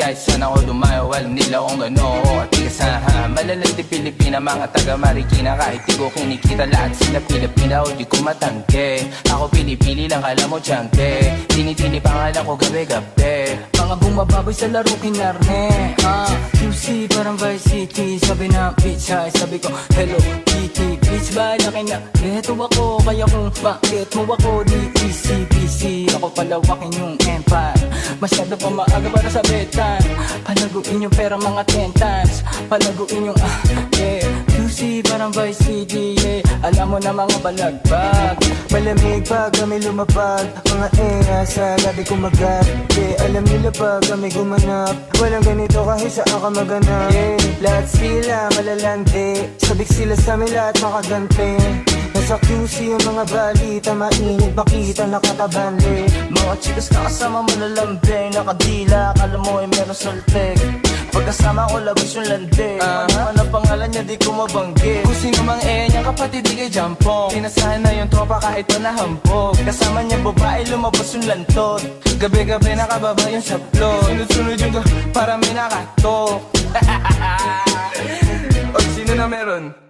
kahit saan ako dumayo, alam nila kung gano'n at tigasaha. Malalandi Pilipina, mga taga Marikina, kahit di ko kinikita lahat sila Pilipina o di ko matangke. Ako pili-pili lang, kala mo tiyangke, tini-tini pangalan ko gabi-gabi. Mga bumababoy sa laro kinarne, QC parang Vice City. Sabi na bitch hi, sabi ko hello Kitty. Bitch ba laki na eto ako, kaya kung bakit mo ako di easy-peasy. Ako palawakin yung empire, masyado pa maaga para sa betan. Palaguin yung pera mga 10 times, palaguin yung yeah. QC parang Vice City, yeah. Alam mo na mga balagbag, Malamig pag kami lumapag, mga sa labi kumagat, yeah. Alam nila pag kami gumanap, walang ganito kahit saan ka maganap, yeah. Lahat sila malalante, sabik sila sa amin lahat makagante. Nasa QC yung mga balita, mainit makita nakakabali. mga chikas na kasama malalambing, nakadila, akala mo ay meron salpeg. Pagkasama ko labas yung lande, ano pangalan niya di ko mabanggit. Kung sino mang niyang kapatid di kay Jampong, sinasahan na yung tropa kahit pa nahambog. Kasama niya babae lumabas yung lantot, Gabi-gabi nakababa yung saplot, sunod-sunod yung para may nakatok. O sino na meron?